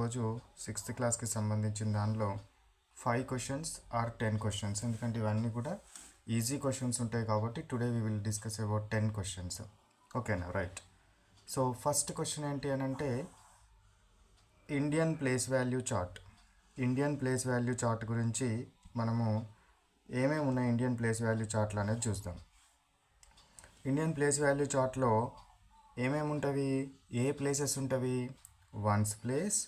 ఈరోజు 6th క్లాస్కి సంబంధించిన దానిలో 5 క్వశ్చన్స్ ఆర్ 10 క్వశ్చన్స్, ఎందుకంటే ఇవన్నీ కూడా ఈజీ క్వశ్చన్స్ ఉంటాయి కాబట్టి today we will discuss about 10 questions. ఓకేనా, రైట్. సో ఫస్ట్ క్వశ్చన్ ఏంటి అని అంటే Indian place value chart. Indian place value chart గురించి మనము ఏమేమి ఉన్నాయి ఇండియన్ ప్లేస్ వాల్యూ చార్ట్లు అనేది చూద్దాం. ఇండియన్ ప్లేస్ వాల్యూ చార్ట్లో ఏమేమి ఉంటవి, ఏ ప్లేసెస్ ఉంటవి? Ones place,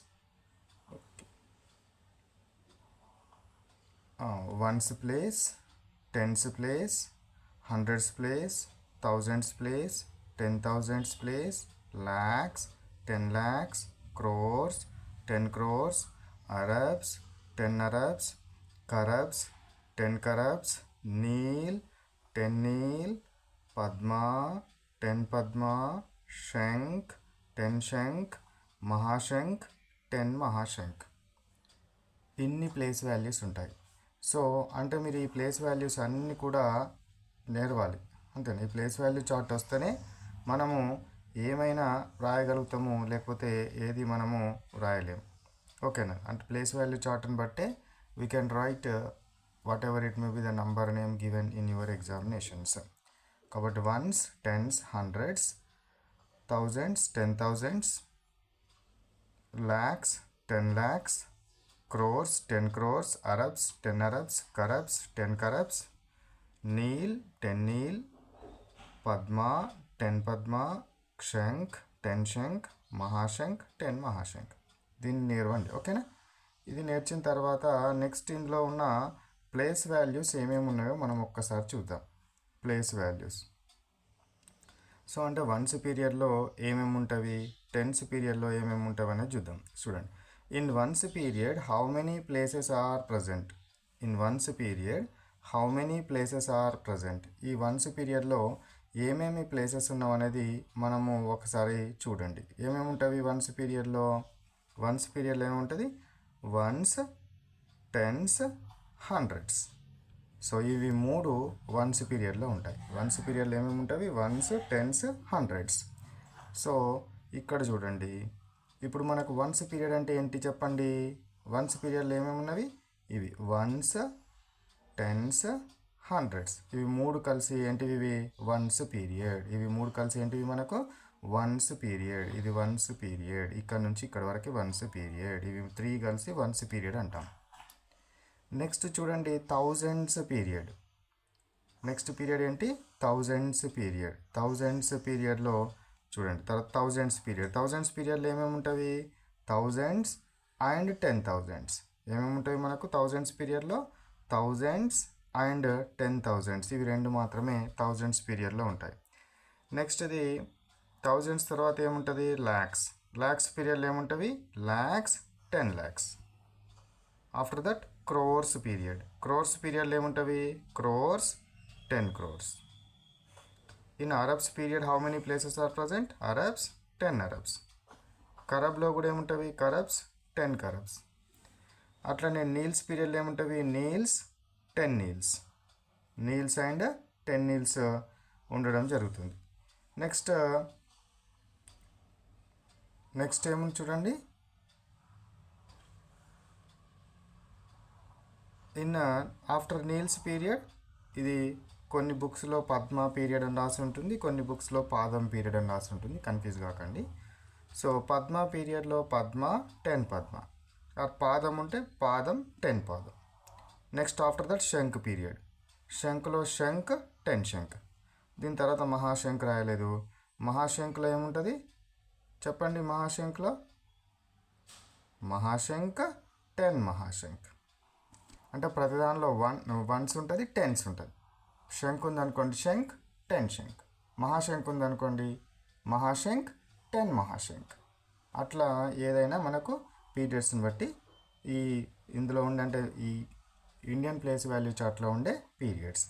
ones place, tens place, hundreds place, thousands place, 10,000s place, lakhs, 10 lakhs, crores, 10 crores, arabs, 10 arabs, karabs, 10 karabs, Neel, 10 Neel, Padma, 10 Padma, Shank, 10 Shank, Mahashank, 10 Mahashank. ఇన్ని place values ఉంటాయి. So అంటే మీరు ఈ place values అన్నీ కూడా నేర్వాలి అంతేనా. ఈ place value chart వస్తేనే మనము ఏమైనా రాయగలుగుతాము, లేకపోతే ఏది మనము రాయలేము. ఓకేనా. అంటే ప్లేస్ వాల్యూ చార్ట్ని బట్టే we can write whatever it may be the number name given in your examinations. కాబట్టి ones, tens, hundreds, thousands, 10,000s, lakhs, 10 lakhs, crores, 10 crores, arabs, 10 arabs, karabs, 10 karabs, Neel, 10 Neel, Padma, 10 Padma, Shank, 10 Shank, Mahashank, 10 Mahashank. దీన్ని నేర్వండి. ఓకేనా. ఇది నేర్చిన తర్వాత next ఇందులో ఉన్న place values ఏమేమి ఉన్నాయో మనం ఒక్కసారి చూద్దాం. ప్లేస్ వాల్యూస్ సో అంటే వన్స్ పీరియడ్లో ఏమేమి ఉంటుంది, టెన్స్ పీరియడ్లో ఏమేమి ఉంటుంది అనేది చూద్దాం. చూడండి. In ones period how many places are present. In ones period how many places are present. ఈ వన్స్ పీరియడ్లో ఏమేమి ప్లేసెస్ ఉన్నావు అనేది మనము ఒకసారి చూడండి. ఏమేమి ఉంటుంది వన్స్ పీరియడ్లో? వన్స్ పీరియడ్లో ఏముంటుంది? Once, tens, hundreds. సో ఇవి మూడు వన్స్ పీరియడ్లో ఉంటాయి. వన్స్ పీరియడ్లో ఏమేమి ఉంటాయి? Once, tens, hundreds. సో ఇక్కడ చూడండి, ఇప్పుడు మనకు వన్స్ పీరియడ్ అంటే ఏంటి చెప్పండి. వన్స్ పీరియడ్లో ఏమేమి ఉన్నవి? ఇవి వన్స్, టెన్స్, హండ్రెడ్స్. ఇవి మూడు కలిసి ఏంటివి? ఇవి వన్స్ పీరియడ్. ఇవి మూడు కలిసి ఏంటివి మనకు? Once period. ఇది వన్స్ పీరియడ్. ఇక్కడ నుంచి ఇక్కడ వరకు వన్స్ పీరియడ్. ఇవి 3 కలిసి వన్స్ పీరియడ్ అంటాం. నెక్స్ట్ చూడండి, థౌజండ్స్ పీరియడ్. నెక్స్ట్ పీరియడ్ ఏంటి? Thousands period. థౌజండ్స్ పీరియడ్లో చూడండి, తర్వాత థౌజండ్స్ పీరియడ్. థౌజండ్స్ పీరియడ్లో ఏమేమి ఉంటుంది? Thousands and 10,000s. ఏమేమి ఉంటాయి మనకు థౌజండ్స్ పీరియడ్లో? Thousands and 10,000s. ఇవి రెండు మాత్రమే థౌజండ్స్ పీరియడ్లో ఉంటాయి. నెక్స్ట్ ఇది థౌజండ్స్ తర్వాత ఏముంటుంది? ల్యాక్స్. ల్యాక్స్ పీరియడ్లో ఏముంటుంది? Lakhs, 10 lakhs. After that crores period. Crores పీరియడ్లో ఏముంటుంది? Crores, 10 crores. In arabs period how many places are present? Arabs, 10 arabs. కరబ్లో కూడా ఏముంటుంది? కరబ్స్, 10 కరబ్స్. అట్లనే నీల్స్ పీరియడ్లో ఏముంటుంది? నీల్స్, 10 నీల్స్. నీల్స్ అండ్ 10 నీల్స్ ఉండడం జరుగుతుంది. నెక్స్ట్ ఏముంది చూడండి. ఇన్ ఆఫ్టర్ నీల్స్ పీరియడ్, ఇది కొన్ని బుక్స్లో పద్మ పీరియడ్ అని రాసి ఉంటుంది, కొన్ని బుక్స్లో పాదం పీరియడ్ అని రాసి ఉంటుంది. కన్ఫ్యూజ్ కాకండి. సో పద్మ పీరియడ్లో పద్మ, 10 పద్మ. పాదం ఉంటే padam, 10 padam. Next after that shankh period. శంఖ్లో శంఖ్, 10 శంఖ్. దీని తర్వాత మహాశంఖ్ రాయలేదు. మహాశంఖ్లో ఏముంటుంది చెప్పండి? మహాశంఖ్లో మహాశంఖ్, 10 మహాశంఖ్. అంటే ప్రతి దానిలో వన్స్ ఉంటుంది, టెన్స్ ఉంటుంది. శంఖ్ ఉందనుకోండి శంఖ్, 10 శంఖ్. మహాశంఖ్ ఉందనుకోండి మహాశంఖ్, 10 మహాశంఖ్. అట్లా ఏదైనా మనకు పీరియడ్స్ని బట్టి ఈ ఇందులో ఉండే అంటే ఈ ఇండియన్ ప్లేస్ వాల్యూ చార్ట్లో ఉండే పీరియడ్స్.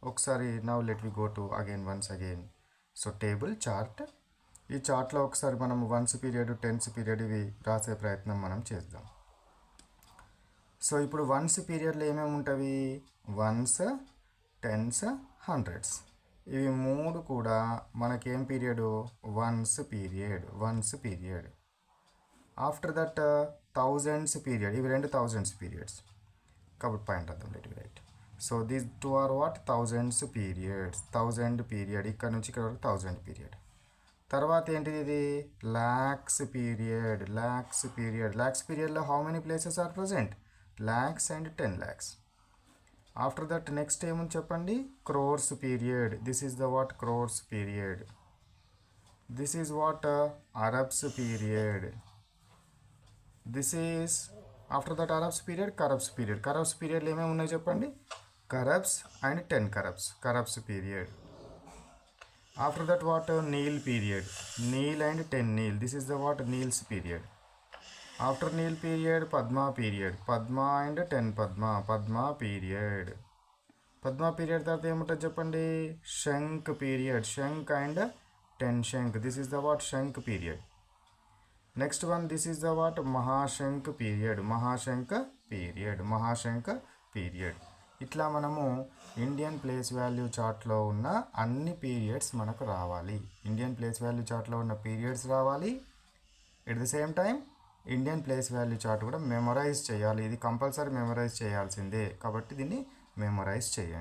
ఒకసారి now let we go to once again. So table chart. ఈ చార్ట్లో ఒకసారి మనం వన్స్ పీరియడ్, టెన్స్ పీరియడ్ ఇవి రాసే ప్రయత్నం మనం చేద్దాం. సో ఇప్పుడు వన్స్ పీరియడ్లో ఏమేమి ఉంటుంది? Ones, tens, hundreds. ఇవి మూడు కూడా మనకేం పీరియడ్? Ones period. Ones period. After that thousands period, ఇవి రెండు థౌజండ్స్ పీరియడ్స్ కాబట్టి పాయింట్ అర్థం let right. So these two are what thousands periods, thousand period ఇక్కడ నుంచి ఇక్కడ వరకు థౌజండ్ పీరియడ్. తర్వాత ఏంటిది ఇది ల్యాక్స్ పీరియడ్, ల్యాక్స్ పీరియడ్, ల్యాక్స్ పీరియడ్లో how many places are present, lakhs and 10 lakhs. After that next ఏముంది చెప్పండి, crores period, this is the what crores period. This is what arabs period. This is after that arabs period kharabs period. Kharabs పీరియడ్లో ఏమేమి ఉన్నాయి చెప్పండి, kharabs and 10 kharabs, kharabs period. After that what neel period, neel and 10 neel, this is the what neels period. After neel period padma period, padma and 10 padma, padma period. Padma period తర్వాత ఏముంటుంది చెప్పండి, shankh period, shankh and 10 shankh, this is the what శంక్ period. Next one this is the what mahashankh period, mahashankh period, mahashankh period. ఇట్లా మనము Indian place value చార్ట్లో ఉన్న అన్ని periods మనకు రావాలి. ఇండియన్ ప్లేస్ వాల్యూ చార్ట్లో ఉన్న పీరియడ్స్ రావాలి. At the same time Indian place value chart కూడా మెమరైజ్ చేయాలి. ఇది కంపల్సరీ మెమరైజ్ చేయాల్సిందే కాబట్టి దీన్ని మెమరైజ్ చేయండి.